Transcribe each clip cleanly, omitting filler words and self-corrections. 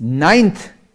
9th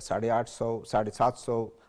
850, 750,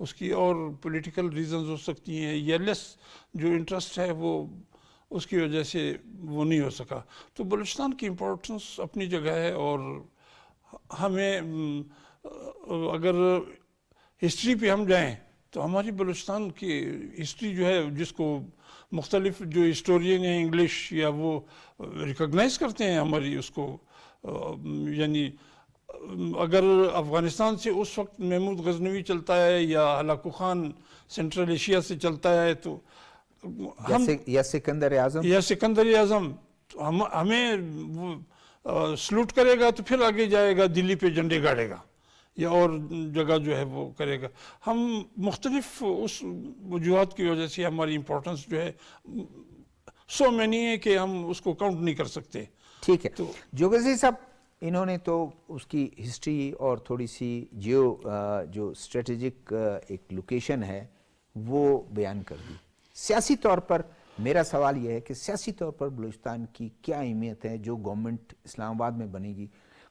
اس کی اور political reasons ہو سکتی ہیں یا لیس جو انٹرسٹ ہے وہ اس کی وجہ سے وہ نہیں ہو سکا. تو بلوچستان کی امپورٹنس اپنی جگہ ہے اور ہمیں اگر ہسٹری پہ ہم جائیں تو ہماری بلوچستان کی ہسٹری جو ہے جس کو مختلف جو ہسٹورین ہیں انگلش یا وہ ریکگنائز کرتے ہیں ہماری اس کو یعنی اگر افغانستان سے اس وقت محمود غزنوی چلتا ہے یا ہلاکو خان سینٹرل ایشیا سے چلتا ہے تو یا سکندر اعظم ہمیں سلوٹ کرے گا تو پھر آگے جائے گا دلی پہ جھنڈے گاڑے گا یا اور جگہ جو ہے وہ کرے گا. ہم مختلف اس وجوہات کی وجہ سے ہماری امپورٹنس جو ہے سو مینی ہے کہ ہم اس کو کاؤنٹ نہیں کر سکتے. ٹھیک ہے. جو غزی صاحب انہوں نے تو اس کی ہسٹری اور تھوڑی سی جو اسٹریٹجک ایک لوکیشن ہے وہ بیان کر دی. سیاسی طور پر میرا سوال یہ ہے کہ سیاسی طور پر بلوچستان کی کیا اہمیت ہے جو گورنمنٹ اسلام آباد میں بنے گی؟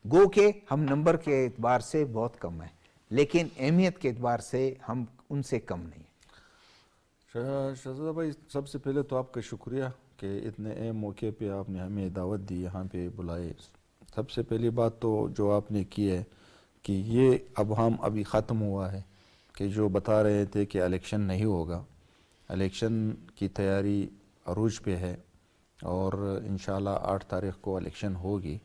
گو کہ ہم نمبر کے اعتبار سے بہت کم ہیں لیکن اہمیت کے اعتبار سے ہم ان سے کم نہیں ہیں. شہزادہ بھائی سب سے پہلے تو آپ کا شکریہ کہ اتنے اہم موقع پہ آپ نے ہمیں دعوت دی, یہاں پہ بلائے. سب سے پہلی بات تو جو آپ نے کی ہے کہ یہ ابھی ختم ہوا ہے کہ جو بتا رہے تھے کہ الیکشن نہیں ہوگا, الیکشن کی تیاری عروج پہ ہے اور انشاءاللہ 8 تاریخ کو الیکشن ہوگی.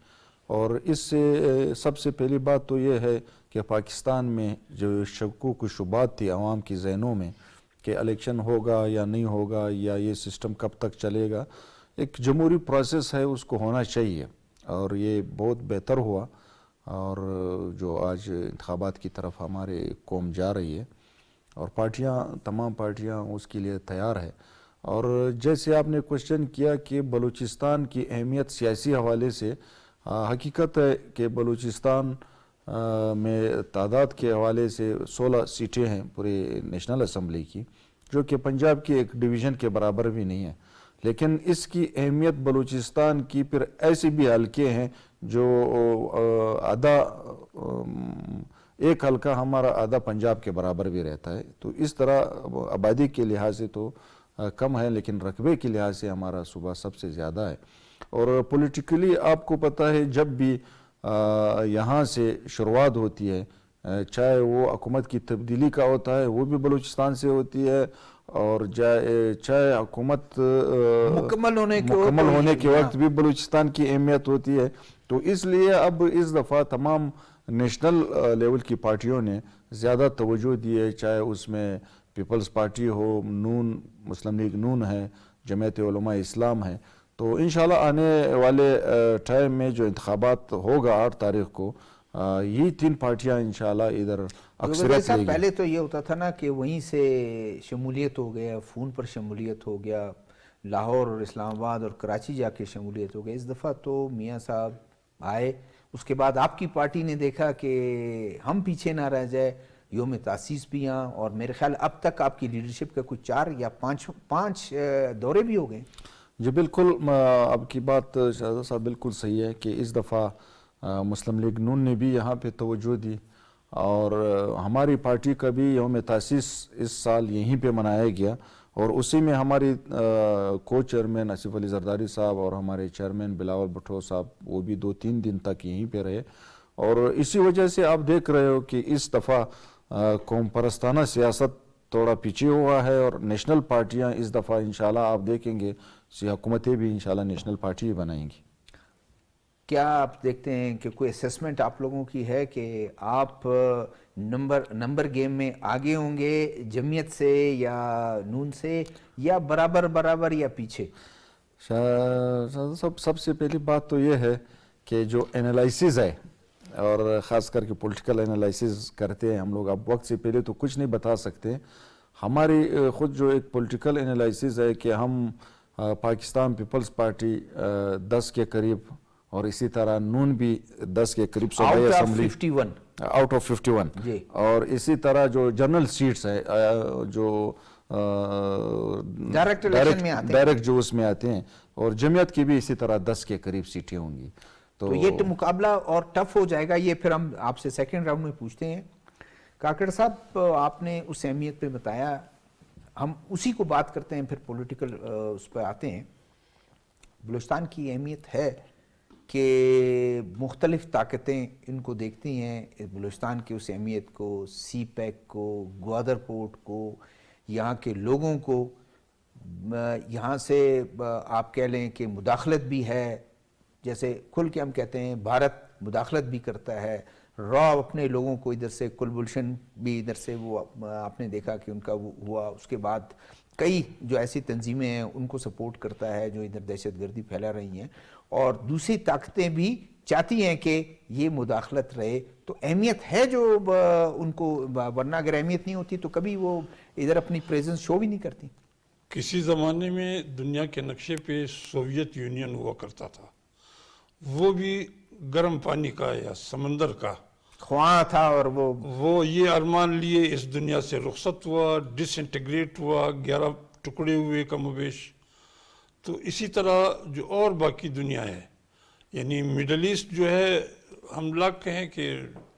اور اس سے سب سے پہلی بات تو یہ ہے کہ پاکستان میں جو شکوک و شبہات تھی عوام کی ذہنوں میں کہ الیکشن ہوگا یا نہیں ہوگا یا یہ سسٹم کب تک چلے گا, ایک جمہوری پروسیس ہے اس کو ہونا چاہیے اور یہ بہت بہتر ہوا. اور جو آج انتخابات کی طرف ہمارے قوم جا رہی ہے اور تمام پارٹیاں اس کے لیے تیار ہے. اور جیسے آپ نے کوشچن کیا کہ بلوچستان کی اہمیت سیاسی حوالے سے, حقیقت ہے کہ بلوچستان میں تعداد کے حوالے سے 16 سیٹیں ہیں پورے نیشنل اسمبلی کی, جو کہ پنجاب کی ایک ڈویژن کے برابر بھی نہیں ہے. لیکن اس کی اہمیت بلوچستان کی پھر ایسے بھی حلقے ہیں جو ایک حلقہ ہمارا آدھا پنجاب کے برابر بھی رہتا ہے. تو اس طرح آبادی کے لحاظ سے تو کم ہے لیکن رقبے کے لحاظ سے ہمارا صوبہ سب سے زیادہ ہے. اور پولیٹیکلی آپ کو پتہ ہے جب بھی یہاں سے شروعات ہوتی ہے, چاہے وہ حکومت کی تبدیلی کا ہوتا ہے وہ بھی بلوچستان سے ہوتی ہے, اور چاہے حکومت مکمل ہونے کے وقت بھی بلوچستان کی اہمیت ہوتی ہے. تو اس لیے اب اس دفعہ تمام نیشنل لیول کی پارٹیوں نے زیادہ توجہ دی ہے, چاہے اس میں پیپلز پارٹی ہو, مسلم لیگ نون ہے, جمعیت علماء اسلام ہے. تو انشاءاللہ آنے والے ٹائم میں جو انتخابات ہوگا 8 تاریخ کو, یہ 3 پارٹیاں انشاءاللہ ادھر اکثریت لے گی. پہلے تو یہ ہوتا تھا نا کہ وہیں سے شمولیت ہو گیا, فون پر شمولیت ہو گیا, لاہور اور اسلام آباد اور کراچی جا کے شمولیت ہو گئی. اس دفعہ تو میاں صاحب آئے, اس کے بعد آپ کی پارٹی نے دیکھا کہ ہم پیچھے نہ رہ جائے, یوم تاسیس بھی ہیں, اور میرے خیال اب تک آپ کی لیڈرشپ کا کچھ 4 یا 5 دورے بھی ہو گئے. جی بالکل, اب کی بات شہزاد صاحب بالکل صحیح ہے کہ اس دفعہ مسلم لیگ نون نے بھی یہاں پہ توجہ دی, اور ہماری پارٹی کا بھی یوم تاسیس اس سال یہیں پہ منایا گیا, اور اسی میں ہماری کو چیئرمین آصف علی زرداری صاحب اور ہمارے چیئرمین بلاول بھٹو صاحب وہ بھی 2-3 دن تک یہیں پہ رہے. اور اسی وجہ سے آپ دیکھ رہے ہو کہ اس دفعہ قوم پرستانہ سیاست تھوڑا پیچھے ہوا ہے, اور نیشنل پارٹیاں اس دفعہ انشاءاللہ آپ دیکھیں گے حکومتیں بھی انشاءاللہ نیشنل پارٹی ہی بنائیں گی. کیا آپ دیکھتے ہیں کہ کوئی اسیسمنٹ آپ لوگوں کی ہے کہ آپ نمبر گیم میں آگے ہوں گے جمعیت سے یا نون سے, یا برابر یا پیچھے؟ سب سے پہلی بات تو یہ ہے کہ جو انالائسز ہے, اور خاص کر کے پولیٹیکل انالائسز کرتے ہیں ہم لوگ, اب وقت سے پہلے تو کچھ نہیں بتا سکتے. ہماری خود جو ایک پولیٹیکل انالائسز ہے کہ ہم پاکستان پیپلز پارٹی 10 کے قریب, اور اسی طرح نون بھی 10 کے قریب صوبائی اسمبلی آؤٹ آف 51, اور اسی طرح جو جنرل سیٹس ہے جو ڈائریکٹ جو اس میں آتے ہیں, اور جمعیت کی بھی اسی طرح 10 کے قریب سیٹیں ہوں گی. تو یہ مقابلہ اور ٹف ہو جائے گا. یہ پھر ہم آپ سے سیکنڈ راؤنڈ میں پوچھتے ہیں. کاکڑ صاحب آپ نے اس اہمیت پہ بتایا, ہم اسی کو بات کرتے ہیں, پھر پولیٹیکل اس پہ آتے ہیں. بلوچستان کی اہمیت ہے کہ مختلف طاقتیں ان کو دیکھتی ہیں, بلوچستان کی اس اہمیت کو, سی پیک کو, گوادر پورٹ کو, یہاں کے لوگوں کو, یہاں سے آپ کہہ لیں کہ مداخلت بھی ہے, جیسے کھل کے ہم کہتے ہیں بھارت مداخلت بھی کرتا ہے, راو اپنے لوگوں کو ادھر سے, کلبھوشن بھی ادھر سے, وہ آپ نے دیکھا کہ ان کا وہ ہوا, اس کے بعد کئی جو ایسی تنظیمیں ہیں ان کو سپورٹ کرتا ہے جو ادھر دہشت گردی پھیلا رہی ہیں, اور دوسری طاقتیں بھی چاہتی ہیں کہ یہ مداخلت رہے. تو اہمیت ہے جو ان کو, ورنہ اگر اہمیت نہیں ہوتی تو کبھی وہ ادھر اپنی پریزنس شو بھی نہیں کرتی. کسی زمانے میں دنیا کے نقشے پہ سوویت یونین ہوا کرتا تھا, وہ بھی گرم پانی کا یا سمندر کا خواہاں تھا, اور وہ یہ ارمان لیے اس دنیا سے رخصت ہوا, ڈس انٹیگریٹ ہوا, 11 ٹکڑے ہوئے کم و بیش. تو اسی طرح جو اور باقی دنیا ہے, یعنی مڈل ایسٹ جو ہے, ہم لوگ کہیں کہ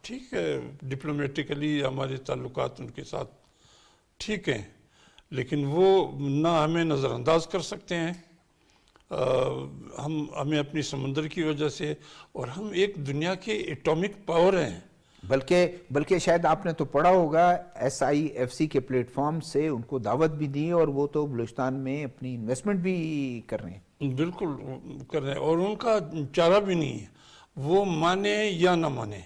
ٹھیک ہے ڈپلومیٹیکلی ہمارے تعلقات ان کے ساتھ ٹھیک ہیں, لیکن وہ نہ ہمیں نظر انداز کر سکتے ہیں, ہمیں اپنی سمندر کی وجہ سے, اور ہم ایک دنیا کے ایٹامک پاور ہیں. بلکہ شاید آپ نے تو پڑھا ہوگا SIFC کے پلیٹ فارم سے ان کو دعوت بھی دی, اور وہ تو بلوچستان میں اپنی انویسٹمنٹ بھی کر رہے ہیں. بالکل کر رہے ہیں, اور ان کا چارہ بھی نہیں ہے, وہ مانے یا نہ مانے.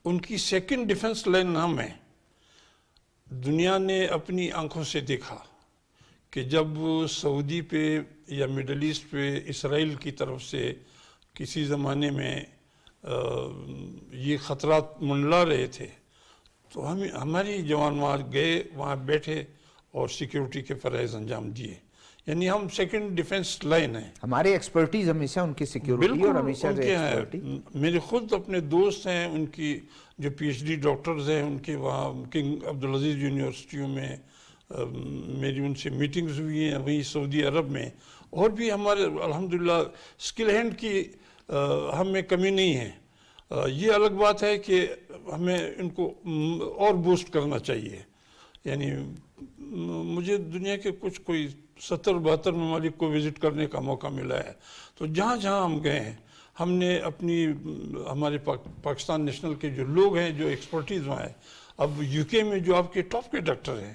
ان کی سیکنڈ ڈیفنس لائن ہم ہے. دنیا نے اپنی آنکھوں سے دیکھا کہ جب سعودی پہ یا مڈل ایسٹ پہ اسرائیل کی طرف سے کسی زمانے میں یہ خطرات منڈلا رہے تھے, تو ہماری جوان وہاں گئے, وہاں بیٹھے اور سیکیورٹی کے فرائض انجام دیے. یعنی ہم سیکنڈ ڈیفنس لائن ہیں. ہمارے ایکسپرٹیز ہمیشہ ان کی سیکیورٹی اور ہمیشہ ایکسپرٹی. میرے خود اپنے دوست ہیں, ان کی جو PhD ڈاکٹرز ہیں, ان کے وہاں کنگ عبدالعزیز یونیورسٹیوں میں میری ان سے میٹنگز ہوئی ہیں, وہیں سعودی عرب میں, اور بھی ہمارے الحمدللہ اسکل ہینڈ کی ہمیں کمی نہیں ہے. یہ الگ بات ہے کہ ہمیں ان کو اور بوسٹ کرنا چاہیے. یعنی مجھے دنیا کے کوئی 70-72 ممالک کو وزٹ کرنے کا موقع ملا ہے, تو جہاں جہاں ہم گئے ہیں ہم نے ہمارے پاکستان نیشنل کے جو لوگ ہیں, جو ایکسپرٹیز وہاں ہیں, اب UK میں جو آپ کے ٹاپ کے ڈاکٹر ہیں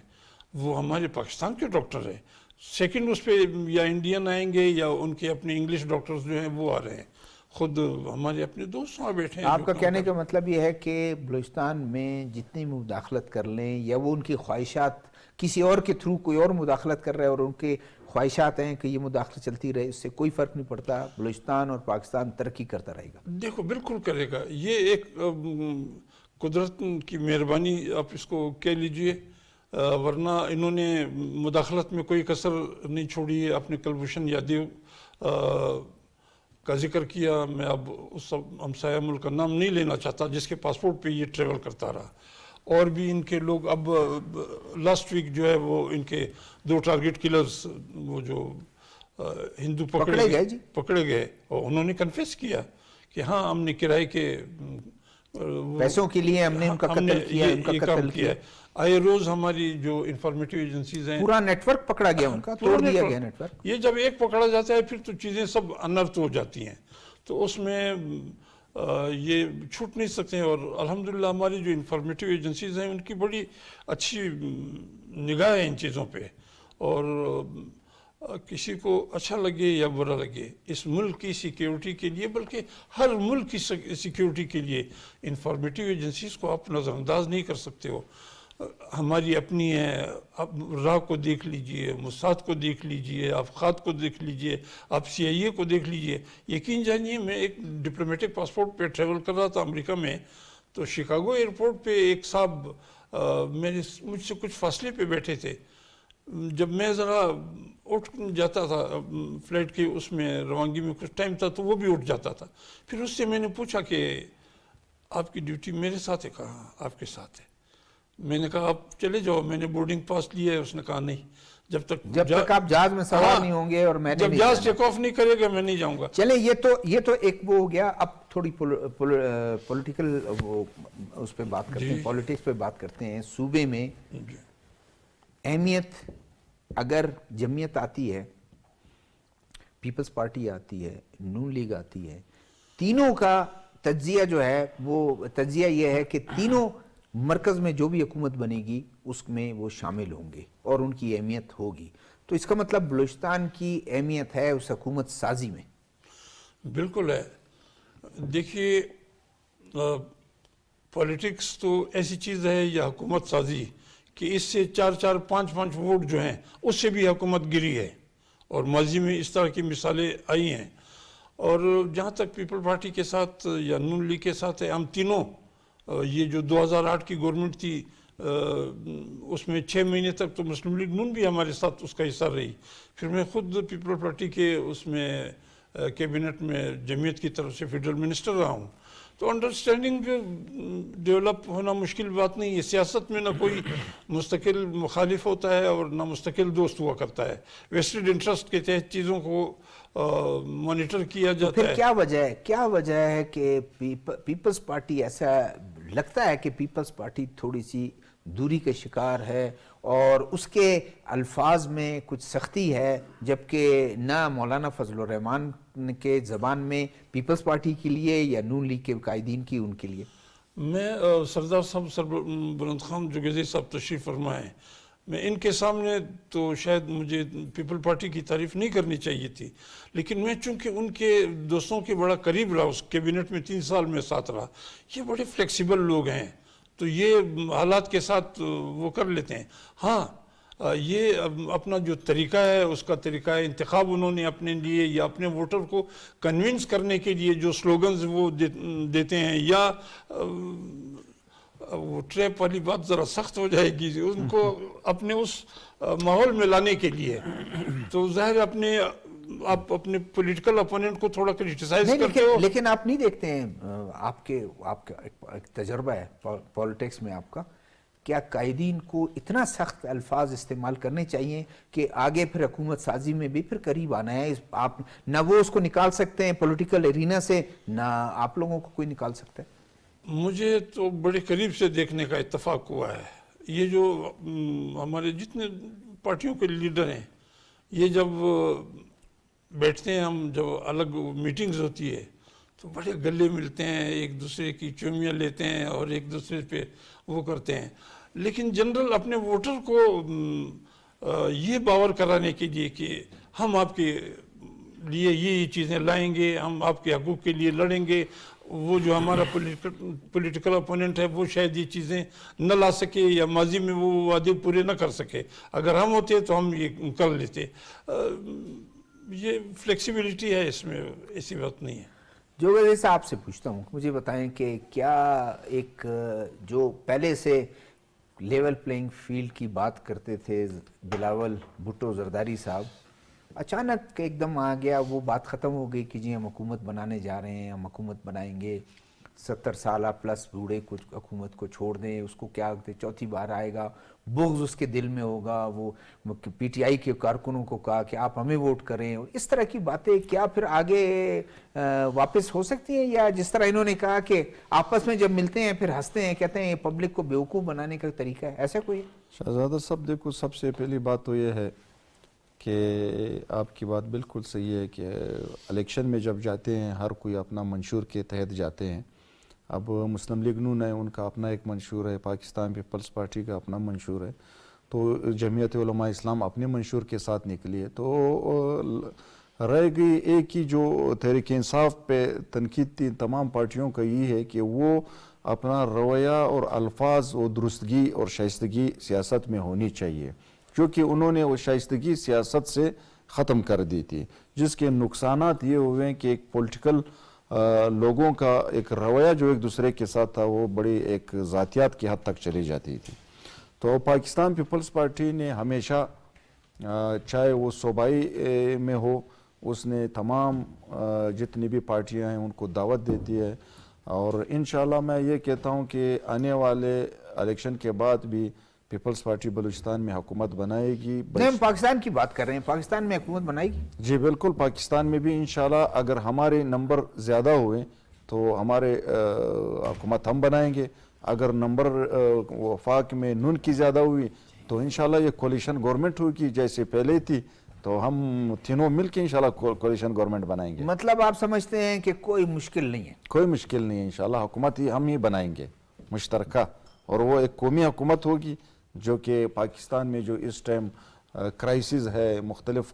وہ ہمارے پاکستان کے ڈاکٹر ہیں. سیکنڈ اس پہ یا انڈین آئیں گے یا ان کے اپنے انگلش ڈاکٹرز جو ہیں وہ آ رہے ہیں. خود ہمارے اپنے دوست وہاں بیٹھے ہیں. آپ کا کہنے کا مطلب یہ ہے کہ بلوچستان میں جتنی مداخلت کر لیں, یا وہ ان کی خواہشات کسی اور کے تھرو کوئی اور مداخلت کر رہے ہیں اور ان کے خواہشات ہیں کہ یہ مداخلت چلتی رہے, اس سے کوئی فرق نہیں پڑتا, بلوچستان اور پاکستان ترقی کرتا رہے گا. دیکھو بالکل کرے گا. یہ ایک قدرت کی مہربانی آپ اس کو کہہ لیجئے, ورنہ انہوں نے مداخلت میں کوئی کسر نہیں چھوڑی ہے. آپ نے کلبھوشن یادیو کا ذکر کیا, میں اب اس ہمسایہ ملک کا نام نہیں لینا چاہتا جس کے پاسپورٹ پہ یہ ٹریول کرتا رہا, اور بھی ان کے لوگ. اب لاسٹ ویک جو ہے وہ ان کے 2 ٹارگٹ کلرز وہ جو ہندو پکڑے گئے, اور انہوں نے کنفیس کیا کہ ہاں ہم نے کرائے کے پیسوں کے لیے ہم نے ان کا قتل کیا, ان کا قتل کیا. آئے روز ہماری جو انفارمیٹیو ایجنسیز ہیں, پورا نیٹ ورک پکڑا گیا, ان کا توڑ دیا گیا نیٹ ورک. یہ جب ایک پکڑا جاتا ہے پھر تو چیزیں سب انرتھ ہو جاتی ہیں, تو اس میں یہ چھوٹ نہیں سکتے ہیں. اور الحمدللہ ہماری جو انفارمیٹیو ایجنسیز ہیں ان کی بڑی اچھی نگاہ ہے ان چیزوں پہ, اور کسی کو اچھا لگے یا برا لگے, اس ملک کی سیکیورٹی کے لیے, بلکہ ہر ملک کی سیکیورٹی کے لیے انفارمیٹیو ایجنسیز کو آپ نظر انداز نہیں کر سکتے ہو. ہماری اپنی ہے, آپ راہ کو دیکھ لیجئے, موساد کو دیکھ لیجئے, آپ خاد کو دیکھ لیجئے, آپ CIA کو دیکھ لیجئے. یقین جانیے میں ایک ڈپلومیٹک پاسپورٹ پہ ٹریول کر رہا تھا امریکہ میں, تو شکاگو ایئرپورٹ پہ ایک صاحب مجھ سے کچھ فاصلے پہ بیٹھے تھے. جب میں ذرا اٹھ جاتا تھا فلائٹ کے اس میں روانگی میں کچھ ٹائم تھا تو وہ بھی اٹھ جاتا تھا. پھر اس سے میں نے پوچھا کہ آپ کی ڈیوٹی میرے ساتھ ہے؟ کہاں آپ کے ساتھ ہے. میں نے کہا آپ چلے جاؤ, میں نے بورڈنگ پاس لیا ہے. اس نے کہا نہیں, جب تک آپ جہاز میں سوار نہیں ہوں گے اور میں نے جب جہاز ٹیک آف نہیں کرے گا میں نہیں جاؤں گا. چلیں یہ تو ایک وہ ہو گیا. اب تھوڑی پولیٹیکل اس پہ بات کرتے ہیں, پولیٹکس پہ بات کرتے ہیں. صوبے میں اہمیت, اگر جمعیت آتی ہے, پیپلز پارٹی آتی ہے, نون لیگ آتی ہے, تینوں کا تجزیہ جو ہے وہ تجزیہ یہ ہے کہ تینوں مرکز میں جو بھی حکومت بنے گی اس میں وہ شامل ہوں گے اور ان کی اہمیت ہوگی. تو اس کا مطلب بلوچستان کی اہمیت ہے اس حکومت سازی میں. بالکل ہے. دیکھیے پولیٹکس تو ایسی چیز ہے یا حکومت سازی کہ اس سے 4 5 ووٹ جو ہیں اس سے بھی حکومت گری ہے, اور ماضی میں اس طرح کی مثالیں آئی ہیں. اور جہاں تک پیپل پارٹی کے ساتھ یا نون لیگ کے ساتھ ہے, ہم تینوں یہ جو 2008 کی گورنمنٹ تھی اس میں 6 مہینے تک تو مسلم لیگ نون بھی ہمارے ساتھ اس کا حصہ رہی. پھر میں خود پیپل پارٹی کے اس میں کیبنٹ میں جمعیت کی طرف سے فیڈرل منسٹر رہا ہوں. تو انڈرسٹینڈنگ ڈیولپ ہونا مشکل بات نہیں ہے. سیاست میں نہ کوئی مستقل مخالف ہوتا ہے اور نہ مستقل دوست ہوا کرتا ہے. ویسٹڈ انٹرسٹ کے تحت چیزوں کو مانیٹر کیا جاتا ہے. پھر کیا وجہ ہے کہ پیپلز پارٹی, ایسا لگتا ہے کہ پیپلز پارٹی تھوڑی سی دوری کا شکار ہے اور اس کے الفاظ میں کچھ سختی ہے, جبکہ نہ مولانا فضل الرحمان کے زبان میں پیپلز پارٹی کے لیے یا نون لیگ کے قائدین کی ان کے لیے. میں سردار صاحب بلند خان جوگیزی صاحب تشریف فرما ہیں, میں ان کے سامنے تو شاید مجھے پیپل پارٹی کی تعریف نہیں کرنی چاہیے تھی, لیکن میں چونکہ ان کے دوستوں کے بڑا قریب رہا, اس کیبنٹ میں 3 سال میں ساتھ رہا, یہ بڑے فلیکسیبل لوگ ہیں تو یہ حالات کے ساتھ وہ کر لیتے ہیں. ہاں یہ اپنا جو طریقہ ہے اس کا طریقہ انتخاب انہوں نے اپنے لیے یا اپنے ووٹر کو کنونس کرنے کے لیے جو سلوگنز وہ دیتے ہیں, یا وہ ٹریپ والی بات ذرا سخت ہو جائے گی ان کو اپنے اس ماحول میں لانے کے لیے, تو ظاہر آپ اپنے پولیٹیکل اپوننٹ کو تھوڑا کرٹیسائز کرتے ہو. لیکن آپ نہیں دیکھتے ہیں, آپ کا ایک تجربہ ہے پولیٹکس میں آپ کا, کیا قائدین کو اتنا سخت الفاظ استعمال کرنے چاہیے کہ آگے پھر حکومت سازی میں بھی پھر قریب آنا ہے؟ آپ نہ وہ اس کو نکال سکتے ہیں پولیٹیکل ایرینا سے, نہ آپ لوگوں کو کوئی نکال سکتا ہے. مجھے تو بڑے قریب سے دیکھنے کا اتفاق ہوا ہے. یہ جو ہمارے جتنے پارٹیوں کے لیڈر ہیں, یہ جب بیٹھتے ہیں, ہم جب الگ میٹنگز ہوتی ہے تو بڑے گلے ملتے ہیں, ایک دوسرے کی چومیاں لیتے ہیں اور ایک دوسرے پہ وہ کرتے ہیں. لیکن جنرل اپنے ووٹر کو یہ باور کرانے کے لیے کہ ہم آپ کے لیے یہ چیزیں لائیں گے, ہم آپ کے حقوق کے لیے لڑیں گے, وہ جو ہمارا پولیٹیکل اپوننٹ ہے وہ شاید یہ چیزیں نہ لا سکے یا ماضی میں وہ وعدے پورے نہ کر سکے, اگر ہم ہوتے تو ہم یہ کر لیتے. یہ فلیکسیبلٹی ہے اس میں, ایسی بات نہیں ہے. جو وجہ سے آپ سے پوچھتا ہوں, مجھے بتائیں کہ کیا ایک جو پہلے سے لیول پلینگ فیلڈ کی بات کرتے تھے بلاول بھٹو زرداری صاحب, اچانک ایک دم آ گیا, وہ بات ختم ہو گئی کہ جی ہم حکومت بنانے جا رہے ہیں, ہم حکومت بنائیں گے, 70 سالہ پلس بوڑھے کچھ حکومت کو چھوڑ دیں, اس کو کیا چوتھی بار آئے گا, بغض اس کے دل میں ہوگا. وہ پی ٹی آئی کے کارکنوں کو کہا کہ آپ ہمیں ووٹ کریں, اور اس طرح کی باتیں کیا پھر آگے واپس ہو سکتی ہیں؟ یا جس طرح انہوں نے کہا کہ آپس میں جب ملتے ہیں پھر ہنستے ہیں, کہتے ہیں یہ پبلک کو بیوقوف بنانے کا طریقہ ہے, ایسا کوئی؟ شہزادہ صاحب دیکھو, سب سے پہلی بات تو یہ ہے کہ آپ کی بات بالکل صحیح ہے کہ الیکشن میں جب جاتے ہیں ہر کوئی اپنا منشور کے تحت جاتے ہیں. اب مسلم لیگ نون ہے, ان کا اپنا ایک منشور ہے, پاکستان پیپلز پارٹی کا اپنا منشور ہے, تو جمعیت علماء اسلام اپنے منشور کے ساتھ نکلی ہے. تو رہ گئی ایک ہی جو تحریک انصاف پہ تنقید تھی تمام پارٹیوں کا یہ ہے کہ وہ اپنا رویہ اور الفاظ و درستگی اور شائستگی سیاست میں ہونی چاہیے, کیونکہ انہوں نے وہ شائستگی سیاست سے ختم کر دی تھی, جس کے نقصانات یہ ہوئے ہیں کہ ایک پولیٹیکل لوگوں کا ایک رویہ جو ایک دوسرے کے ساتھ تھا وہ بڑی ایک ذاتیات کی حد تک چلی جاتی تھی. تو پاکستان پیپلز پارٹی نے ہمیشہ چاہے وہ صوبائی میں ہو, اس نے تمام جتنی بھی پارٹیاں ہیں ان کو دعوت دیتی ہے, اور انشاءاللہ میں یہ کہتا ہوں کہ آنے والے الیکشن کے بعد بھی پیپلز پارٹی بلوچستان میں حکومت بنائے گی. نہیں ہم پاکستان کی بات کر رہے ہیں, پاکستان میں حکومت بنائے گی. جی بالکل, پاکستان میں بھی انشاءاللہ اگر ہمارے نمبر زیادہ ہوئے تو ہمارے حکومت ہم بنائیں گے. اگر نمبر وفاق میں نون کی زیادہ ہوئی تو انشاءاللہ یہ کولیشن گورنمنٹ ہوگی جیسے پہلے تھی, تو ہم تینوں مل کے انشاءاللہ کولیشن گورنمنٹ بنائیں گے. مطلب آپ سمجھتے ہیں کہ کوئی مشکل نہیں ہے؟ کوئی مشکل نہیں ہے, انشاءاللہ حکومت ہم ہی بنائیں گے مشترکہ, اور وہ ایک قومی حکومت ہوگی جو کہ پاکستان میں جو اس ٹائم کرائسس ہے, مختلف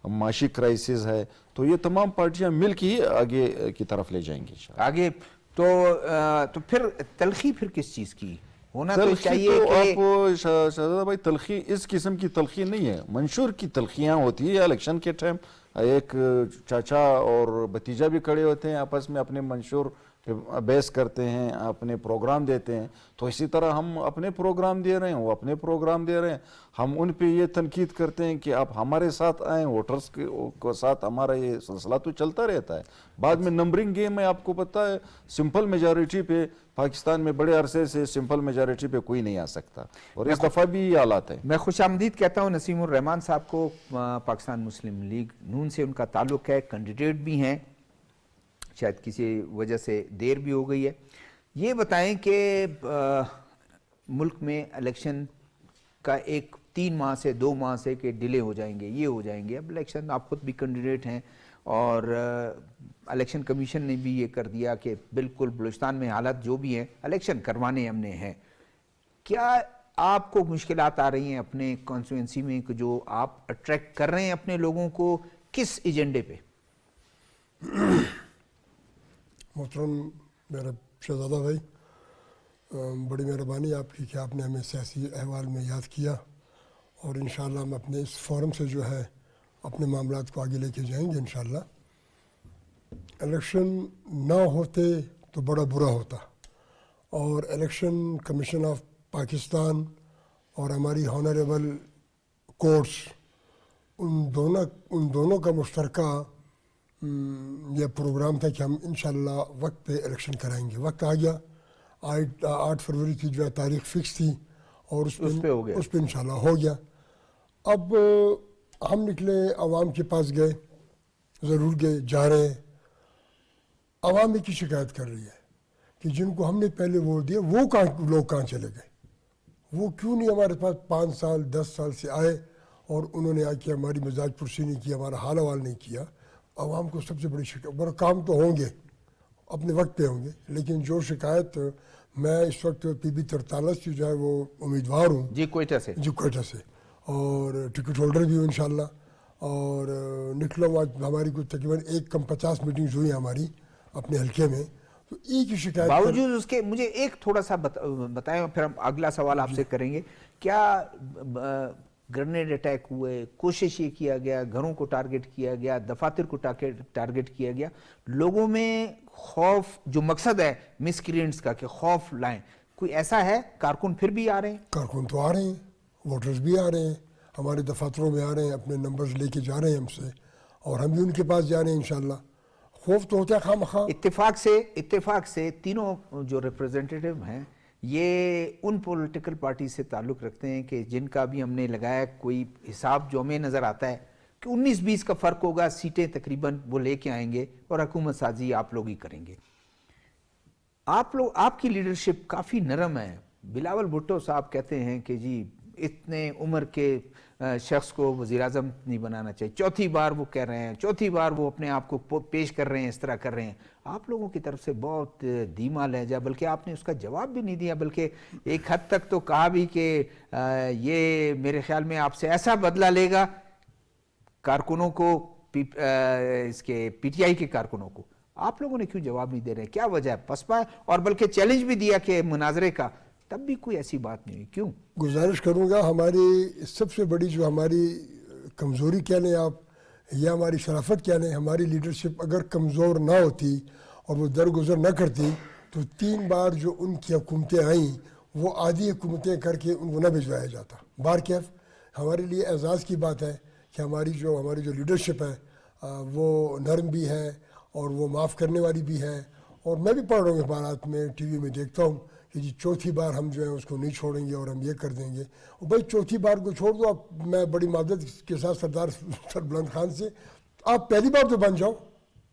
معاشی کرائسس ہے, تو یہ تمام پارٹیاں مل کے ہی آگے کی طرف لے جائیں گی انشاءاللہ. آگے تو پھر تلخی پھر کس چیز کی ہونا تو چاہیے کہ آپ شہزادہ بھائی, تلخی اس قسم کی تلخی نہیں ہے, منشور کی تلخیاں ہوتی ہے الیکشن کے ٹائم. ایک چاچا اور بھتیجا بھی کھڑے ہوتے ہیں آپس میں, اپنے منشور پہ بیس کرتے ہیں, اپنے پروگرام دیتے ہیں. تو اسی طرح ہم اپنے پروگرام دے رہے ہیں, وہ اپنے پروگرام دے رہے ہیں. ہم ان پہ یہ تنقید کرتے ہیں کہ آپ ہمارے ساتھ آئیں, ووٹرز کے ساتھ ہمارا یہ سلسلہ تو چلتا رہتا ہے. بعد میں نمبرنگ گیم ہے, آپ کو پتہ ہے سمپل میجارٹی پہ پاکستان میں بڑے عرصے سے سمپل میجارٹی پہ کوئی نہیں آ سکتا, اور اس دفعہ بھی یہ حالات ہے. میں خوش آمدید کہتا ہوں نسیم الرحمان صاحب کو. پاکستان مسلم لیگ نون سے ان کا تعلق ہے, کینڈیڈیٹ بھی ہیں, شاید کسی وجہ سے دیر بھی ہو گئی ہے. یہ بتائیں کہ ملک میں الیکشن کا ایک 3 ماہ سے 2 ماہ سے کہ ڈیلے ہو جائیں گے, یہ ہو جائیں گے. اب الیکشن, آپ خود بھی کینڈیڈیٹ ہیں, اور الیکشن کمیشن نے بھی یہ کر دیا کہ بالکل بلوچستان میں حالت جو بھی ہیں الیکشن کروانے ہم نے ہیں. کیا آپ کو مشکلات آ رہی ہیں اپنے کانسٹیٹوئنسی میں کہ جو آپ اٹریکٹ کر رہے ہیں اپنے لوگوں کو, کس ایجنڈے پہ؟ محترم میرا شہزادہ بھائی, بڑی مہربانی آپ کی کہ آپ نے ہمیں سیاسی احوال میں یاد کیا, اور انشاءاللہ ہم اپنے اس فورم سے جو ہے اپنے معاملات کو آگے لے کے جائیں گے انشاءاللہ. الیکشن نہ ہوتے تو بڑا برا ہوتا, اور الیکشن کمیشن آف پاکستان اور ہماری ہانریبل کورٹس, ان دونوں کا مشترکہ یہ پروگرام تھا کہ ہم انشاءاللہ وقت پہ الیکشن کرائیں گے. وقت آ گیا, 8 فروری کی جو ہے تاریخ فکس تھی, اور اس پہ انشاءاللہ ہو گیا. اب ہم نکلے, عوام کے پاس گئے, ضرور گئے, جا رہے ہیں. عوام کی شکایت کر رہی ہے کہ جن کو ہم نے پہلے ووٹ دیا وہ لوگ کہاں چلے گئے, وہ کیوں نہیں ہمارے پاس 5 سال 10 سال سے آئے, اور انہوں نے آ کے ہماری مزاج پرسی نہیں کی, ہمارا حال حوال نہیں کیا. عوام کو سب سے بڑی شکایت, بڑا کام تو ہوں گے, اپنے وقت پہ ہوں گے, لیکن جو شکایت میں اس وقت PB 43 کی جو ہے وہ امیدوار ہوں جی کوئٹہ سے, اور ٹکٹ ہولڈر بھی ہوں انشاءاللہ, اور نکلا ہوا ہماری کوئی تقریباً 1:50 میٹنگز ہوئی ہماری اپنے حلقے میں. تو ایک ہی شکایت باوجود اس کے مجھے ایک تھوڑا سا بتائیں, پھر ہم اگلا سوال آپ سے کریں گے. کیا گرنیڈ اٹیک ہوئے, کوشش یہ کیا گیا, گھروں کو ٹارگٹ کیا گیا, دفاتر کو ٹارگٹ کیا گیا, لوگوں میں خوف, جو مقصد ہے مسکرینٹس کا کہ خوف لائیں, کوئی ایسا ہے؟ کارکن پھر بھی آ رہے ہیں, کارکن تو آ رہے ہیں, ووٹرز بھی آ رہے ہیں, ہمارے دفاتروں میں آ رہے ہیں, اپنے نمبرز لے کے جا رہے ہیں ہم سے, اور ہم بھی ان کے پاس جا رہے ہیں انشاءاللہ. خوف تو ہوتا ہے خواہ مخواہ. اتفاق سے تینوں جو ریپرزنٹیٹیو ہیں یہ ان پولیٹیکل پارٹی سے تعلق رکھتے ہیں کہ جن کا بھی ہم نے لگایا کوئی حساب جو ہمیں نظر آتا ہے کہ 19-20 کا فرق ہوگا, سیٹیں تقریباً وہ لے کے آئیں گے, اور حکومت سازی آپ لوگ ہی کریں گے. آپ کی لیڈرشپ کافی نرم ہے. بلاول بھٹو صاحب کہتے ہیں کہ جی اتنے عمر کے شخص کو وزیر اعظم نہیں بنانا چاہیے, 4تھی بار وہ کہہ رہے ہیں, 4تھی بار وہ اپنے آپ کو پیش کر رہے ہیں, اس طرح کر رہے ہیں. آپ لوگوں کی طرف سے بہت دھیما لہجہ, بلکہ آپ نے اس کا جواب بھی نہیں دیا, بلکہ ایک حد تک تو کہا بھی کہ یہ میرے خیال میں آپ سے ایسا بدلہ لے گا کارکنوں کو, اس کے PTI کے کارکنوں کو. آپ لوگوں نے کیوں جواب نہیں دے رہے, کیا وجہ ہے؟ پسپا ہے, اور بلکہ چیلنج بھی دیا کہ مناظرے کا, تب بھی کوئی ایسی بات نہیں ہوئی, کیوں؟ گزارش کروں گا, ہماری سب سے بڑی جو ہماری کمزوری کہہ لیں آپ, یا ہماری شرافت کہہ لیں, ہماری لیڈرشپ اگر کمزور نہ ہوتی اور وہ درگزر نہ کرتی تو 3 بار جو ان کی حکومتیں آئیں وہ آدھی حکومتیں کر کے ان کو نہ بھجوایا جاتا. بارکیف ہمارے لیے اعزاز کی بات ہے کہ ہماری جو لیڈرشپ ہے وہ نرم بھی ہے, اور وہ معاف کرنے والی بھی ہے. اور میں بھی پڑھ رہا ہوں اخبارات میں, TV میں دیکھتا ہوں کہ جی چوتھی بار ہم جو ہے اس کو نہیں چھوڑیں گے اور ہم یہ کر دیں گے. اور بھائی چوتھی بار کو چھوڑ دو آپ, میں بڑی معذرت کے ساتھ سردار سربلند خان سے, آپ پہلی بار تو بن جاؤ.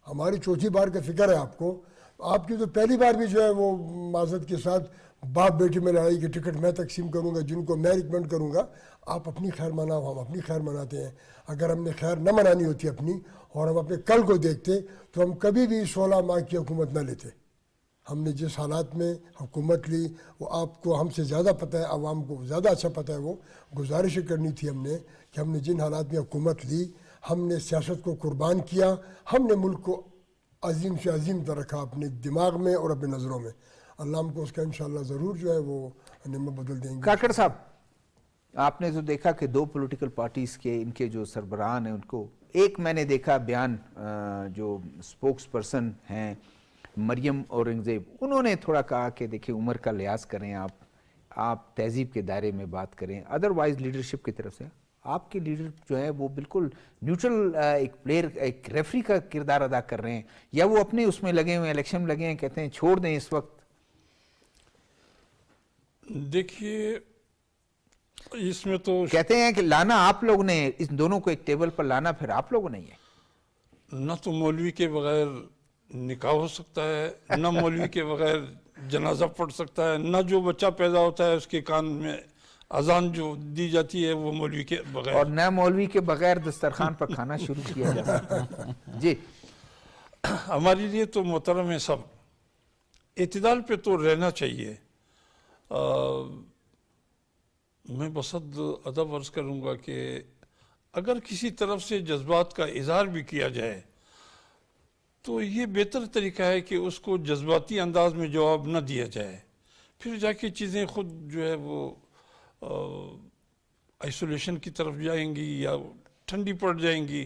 ہماری چوتھی بار کا فکر ہے آپ کو, آپ کی تو پہلی بار بھی جو ہے وہ معذرت کے ساتھ باپ بیٹی میں لڑائی کے ٹکٹ میں تقسیم کروں گا, جن کو میں ریکمینڈ کروں گا. آپ اپنی خیر مناؤ, ہم اپنی خیر مناتے ہیں. اگر ہم نے خیر نہ منانی ہوتی اپنی اور ہم اپنے کل کو دیکھتے تو ہم کبھی بھی 16 ماہ کی حکومت نہ لیتے. ہم نے جس حالات میں حکومت لی وہ آپ کو ہم سے زیادہ پتہ ہے, عوام کو زیادہ اچھا پتہ ہے. وہ گزارش کرنی تھی ہم نے کہ ہم نے جن حالات میں حکومت لی, ہم نے سیاست کو قربان کیا, ہم نے ملک کو عظیم سے عظیم تر رکھا اپنے دماغ میں اور اپنے نظروں میں. اللہ ہم کو اس کا انشاءاللہ ضرور جو ہے وہ نعمت بدل دیں گے. کاکڑ صاحب, آپ نے تو دیکھا کہ 2 پولیٹیکل پارٹیز کے ان کے جو سربراہان ہیں ان کو, ایک میں نے دیکھا بیان جو سپوکس پرسن ہیں مریم اورنگزیب, انہوں نے تھوڑا کہا کہ دیکھیں عمر کا لحاظ کریں, آپ تہذیب کے دائرے میں بات کریں. ادروائز لیڈرشپ کی طرف سے آپ کے لیڈر جو ہے وہ بالکل نیوٹرل ایک پلیئر, ایک ریفری کا کردار ادا کر رہے ہیں, یا وہ اپنے اس میں لگے ہوئے الیکشن میں لگے ہیں, کہتے ہیں چھوڑ دیں اس وقت. دیکھیے اس میں تو کہتے ہیں کہ لانا آپ لوگ نے, اس دونوں کو ایک ٹیبل پر لانا پھر آپ لوگوں نے. نہ تو مولوی کے بغیر نکاح ہو سکتا ہے, نہ مولوی کے بغیر جنازہ پڑھ سکتا ہے, نہ جو بچہ پیدا ہوتا ہے اس کے کان میں اذان جو دی جاتی ہے وہ مولوی کے بغیر, اور نہ مولوی کے بغیر دسترخوان پر کھانا شروع کیا جا سکتا. جی ہمارے لیے تو محترم ہے, سب اعتدال پہ تو رہنا چاہیے. میں بصد ادب عرض کروں گا کہ اگر کسی طرف سے جذبات کا اظہار بھی کیا جائے تو یہ بہتر طریقہ ہے کہ اس کو جذباتی انداز میں جواب نہ دیا جائے, پھر جا کے چیزیں خود جو ہے وہ آئسولیشن کی طرف جائیں گی یا ٹھنڈی پڑ جائیں گی.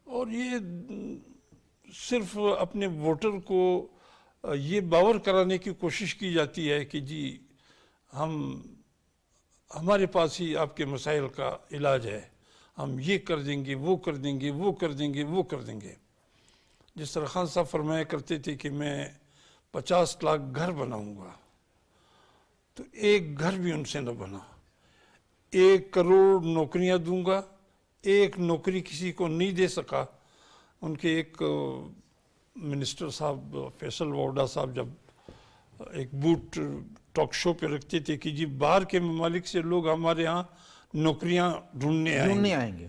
اور یہ صرف اپنے ووٹر کو یہ باور کرانے کی کوشش کی جاتی ہے کہ جی ہمارے پاس ہی آپ کے مسائل کا علاج ہے, ہم یہ کر دیں گے, وہ کر دیں گے, وہ کر دیں گے, وہ کر دیں گے. جس طرح خان صاحب فرمایا کرتے تھے کہ میں 50 لاکھ گھر بناؤں گا, تو ایک گھر بھی ان سے نہ بنا. 1 کروڑ نوکریاں دوں گا, ایک نوکری کسی کو نہیں دے سکا. ان کے ایک منسٹر صاحب فیصل ووڈا صاحب جب ایک بوٹ ٹاک شو پہ رکھتے تھے کہ جی باہر کے ممالک سے لوگ ہمارے ہاں نوکریاں ڈھونڈنے آئیں گے,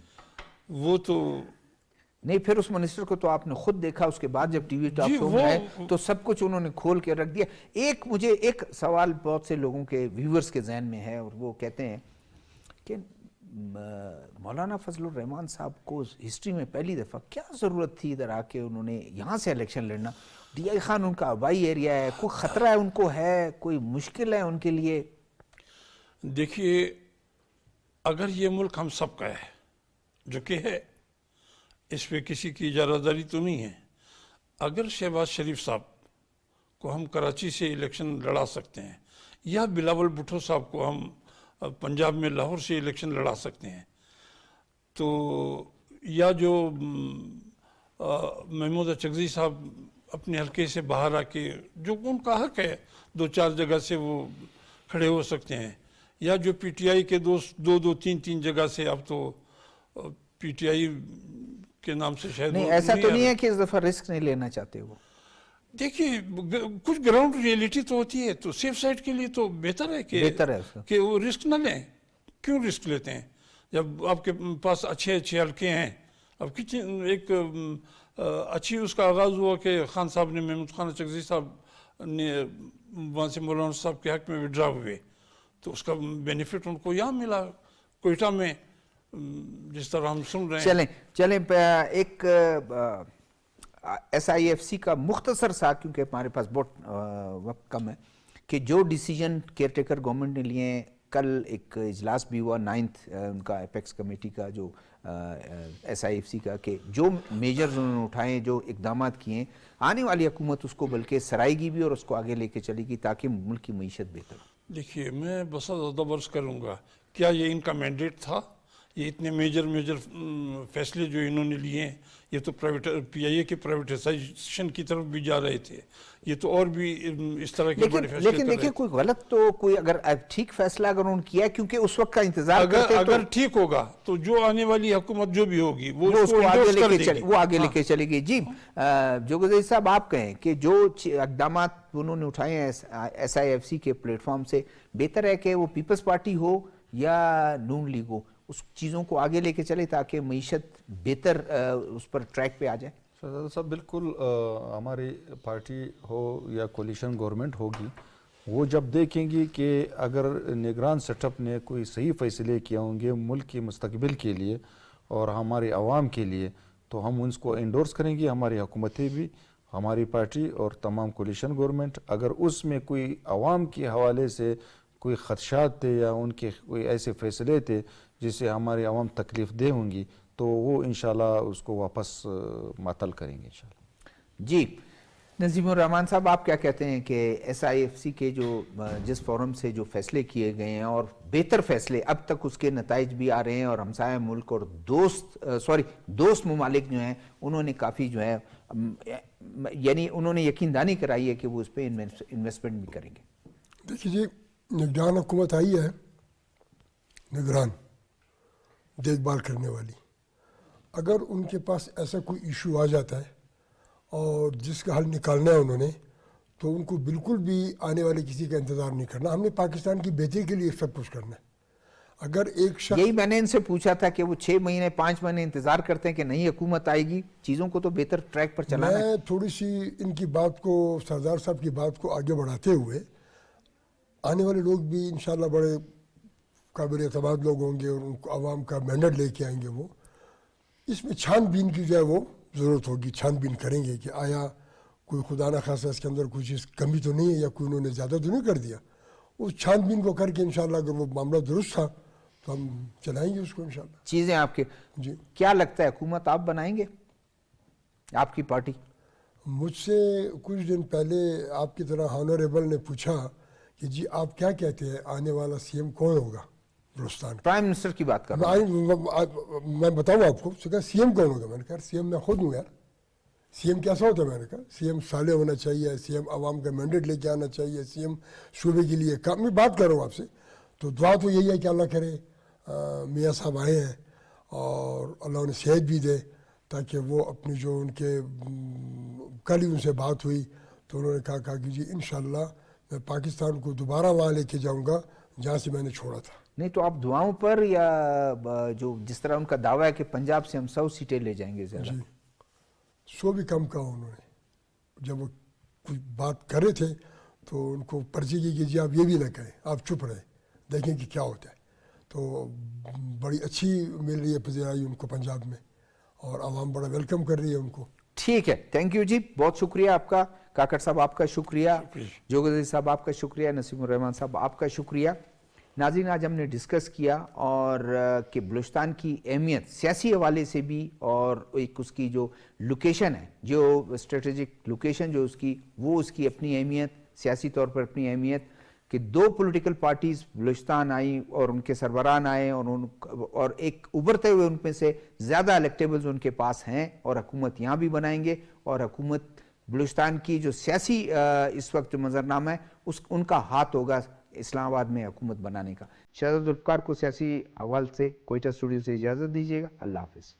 وہ تو نہیں. پھر اس منسٹر کو تو آپ نے خود دیکھا, اس کے بعد جب ٹی وی ٹاک شو میں آئے تو سب کچھ انہوں نے کھول کے رکھ دیا. مجھے ایک سوال بہت سے لوگوں کے ویورز کے ذہن میں ہے, اور وہ کہتے ہیں کہ مولانا فضل الرحمان صاحب کو ہسٹری میں پہلی دفعہ کیا ضرورت تھی ادھر آ کے انہوں نے یہاں سے الیکشن لڑنا. ڈی آئی خان ان کا آبائی ایریا ہے, کوئی خطرہ ہے ان کو, ہے کوئی مشکل ہے ان کے لیے؟ دیکھیے اگر یہ ملک ہم سب کا ہے, جو کہ ہے, اس پہ کسی کی اجارہ داری تو نہیں ہے. اگر شہباز شریف صاحب کو ہم کراچی سے الیکشن لڑا سکتے ہیں, یا بلاول بھٹو صاحب کو ہم پنجاب میں لاہور سے الیکشن لڑا سکتے ہیں, تو یا جو محمود چغزی صاحب اپنے حلقے سے باہر آ کے, جو ان کا حق ہے 2-4 جگہ سے وہ کھڑے ہو سکتے ہیں, یا جو پی ٹی آئی کے دوست 2-3 جگہ سے, اب تو پی ٹی آئی کے نام سے شاید نہیں, ایسا تو نہیں ہے کہ اس دفعہ رسک نہیں لینا چاہتے وہ. دیکھیے کچھ گراؤنڈ ریئلٹی تو ہوتی ہے, تو سیف سائڈ کے لیے تو بہتر ہے کہ وہ رسک نہ لیں. کیوں رسک لیتے ہیں جب آپ کے پاس اچھے حلقے ہیں؟ اب ایک اچھی اس کا آغاز ہوا کہ خان صاحب نے, محمود خان چغزی صاحب نے وہاں سے مولانا صاحب کے حق میں وڈرا ہوئے, تو اس کا بینیفٹ ان کو یہاں ملا کوئٹہ میں, جس طرح ہم سن رہے ہیں. چلیں ایک ایس آئی ایف سی کا مختصر سا, کیونکہ ہمارے پاس بہت وقت کم ہے, کہ جو ڈیسیجن کیئر ٹیکر گورنمنٹ نے لیے ہیں, کل ایک اجلاس بھی ہوا 9th ان کا اپیکس کمیٹی کا, جو ایس آئی ایف سی کا, کہ جو میجرز انہوں نے اٹھائے, جو اقدامات کیے ہیں, آنے والی حکومت اس کو بلکہ سرائے گی بھی اور اس کو آگے لے کے چلے گی تاکہ ملک کی معیشت بہتر ہو. دیکھیے میں بس ادب عرض کروں گا, کیا یہ ان کا مینڈیٹ تھا یہ اتنے میجر فیصلے جو انہوں نے لیے ہیں، یہ تو PIA کے پرائیویٹائزیشن کی طرف بھی جا رہے تھے، یہ تو اور بھی اس طرح کے بڑے فیصلے لیکن دیکھیں کوئی غلط تو کوئی اگر ٹھیک فیصلہ اگر انہوں نے کیا، کیونکہ اس وقت کا انتظار کرتے اگر ٹھیک ہوگا تو جو آنے والی حکومت جو بھی ہوگی وہ اس کو آگے endorse لے کر کے دے چلے، گی۔ وہ آگے لے کے چلے گی۔ جی جوگزئی صاحب آپ کہیں کہ جو اقدامات انہوں نے اٹھائے ہیں SIFC کے پلیٹ فارم سے، بہتر ہے کہ وہ پیپلز پارٹی ہو یا نون لیگ ہو، اس چیزوں کو آگے لے کے چلے تاکہ معیشت بہتر اس پر ٹریک پہ آ جائے؟ شہزادہ صاحب بالکل، ہماری پارٹی ہو یا کولیشن گورنمنٹ ہوگی، وہ جب دیکھیں گی کہ اگر نگران سیٹ اپ نے کوئی صحیح فیصلے کیے ہوں گے ملک کے مستقبل کے لیے اور ہمارے عوام کے لیے، تو ہم اس کو انڈورس کریں گے، ہماری حکومتیں بھی، ہماری پارٹی اور تمام کولیشن گورنمنٹ۔ اگر اس میں کوئی عوام کے حوالے سے کوئی خدشات تھے یا ان کے کوئی ایسے فیصلے تھے جس سے ہمارے عوام تکلیف دہ ہوں گی، تو وہ انشاءاللہ اس کو واپس معطل کریں گے انشاءاللہ۔ جی نظیم الرحمان صاحب، آپ کیا کہتے ہیں کہ SIFC کے جو جس فورم سے جو فیصلے کیے گئے ہیں اور بہتر فیصلے اب تک اس کے نتائج بھی آ رہے ہیں، اور ہمسایہ ملک اور دوست ممالک جو ہیں انہوں نے کافی جو ہے یعنی انہوں نے یقین دہانی کرائی ہے کہ وہ اس پہ انویسٹمنٹ بھی کریں گے؟ دیکھیے جی، نگران حکومت آئی ہے، نگران دیکھ بھال کرنے والی، اگر ان کے پاس ایسا کوئی ایشو آ جاتا ہے اور جس کا حل نکالنا ہے انہوں نے، تو ان کو بالکل بھی آنے والے کسی کا انتظار نہیں کرنا، ہم نے پاکستان کی بہتری کے لیے سب کچھ کرنا ہے۔ اگر ایک شخص، یہی میں نے ان سے پوچھا تھا کہ وہ 6 مہینے 5 مہینے انتظار کرتے ہیں کہ نئی حکومت آئے گی، چیزوں کو تو بہتر ٹریک پر چلانا ہے۔ میں تھوڑی سی ان کی بات کو، سردار صاحب کی بات کو آگے بڑھاتے ہوئے، آنے والے لوگ بھی انشاءاللہ بڑے قابل اعتماد لوگ ہوں گے اور ان کو عوام کا مینڈیٹ لے کے آئیں گے، وہ اس میں چھان بین کی جو ہے وہ ضرورت ہوگی، چھان بین کریں گے کہ آیا کوئی خدا نہ خاصا اس کے اندر کوئی چیز کمی تو نہیں ہے یا کوئی انہوں نے زیادہ تو نہیں کر دیا۔ اس چھان بین کو کر کے انشاءاللہ اگر وہ معاملہ درست تھا تو ہم چلائیں گے اس کو انشاءاللہ۔ چیزیں آپ کے جی، کیا لگتا ہے حکومت آپ بنائیں گے، آپ کی پارٹی؟ مجھ سے کچھ دن پہلے آپ کی طرح ہانریبل نے پوچھا کہ جی آپ کیا کہتے ہیں آنے والا CM کون ہوگا بلوچستان کا؟ پرائم منسٹر کی بات کر رہا ہوں۔ میں بتاؤں آپ کو، کہا CM کون ہوگا؟ میں نے کہا CM میں خود ہوں یار، CM کیسا ہوتا ہے؟ میں نے کہا CM صالح ہونا چاہیے، CM عوام کا مینڈیٹ لے کے آنا چاہیے، CM صوبے کے لیے کام، میں بات کر رہا ہوں آپ سے۔ تو دعا تو یہی ہے کہ اللہ کرے میاں صاحب آئے ہیں اور اللہ انہیں صحت بھی دے، تاکہ وہ اپنی جو ان کے کل ہی ان سے بات ہوئی تو انہوں نے کہا کہ جی انشاءاللہ میں پاکستان کو دوبارہ وہاں لے کے جاؤں گا جہاں سے میں نے چھوڑا تھا۔ نہیں تو آپ دعاؤں پر یا جو جس طرح ان کا دعویٰ ہے کہ پنجاب سے ہم 100 سیٹیں لے جائیں گے زیادہ؟ جی 100 بھی کم کہا انہوں نے، جب وہ کچھ بات کر رہے تھے تو ان کو پرچی کی کہ جی آپ یہ بھی نہ کہیں، آپ چپ رہے دیکھیں کہ کیا ہوتا ہے۔ تو بڑی اچھی مل رہی ہے پذیرائی ان کو پنجاب میں، اور عوام بڑا ویلکم کر رہی ہے ان کو۔ ٹھیک ہے، تھینک یو جی، بہت شکریہ آپ کا، کاکڑ صاحب آپ کا شکریہ، جوگزئی صاحب آپ کا شکریہ، نسیم الرحمان صاحب آپ کا شکریہ۔ ناظرین، آج ہم نے ڈسکس کیا اور کہ بلوچستان کی اہمیت سیاسی حوالے سے بھی، اور ایک اس کی جو لوکیشن ہے، جو اسٹریٹجک لوکیشن جو اس کی، وہ اس کی اپنی اہمیت، سیاسی طور پر اپنی اہمیت، کہ 2 پولیٹیکل پارٹیز بلوچستان آئیں اور ان کے سربراہان آئے اور ایک ابھرتے ہوئے ان میں سے زیادہ الیکٹیبلز ان کے پاس ہیں، اور حکومت یہاں بھی بنائیں گے، اور حکومت بلوچستان کی جو سیاسی اس وقت جو منظرنامہ ہے ان کا ہاتھ ہوگا اسلام آباد میں حکومت بنانے کا۔ شہزاد ذوالفقار کو سیاسی حوالے سے کوئٹہ اسٹوڈیو سے اجازت دیجیے گا، اللہ حافظ۔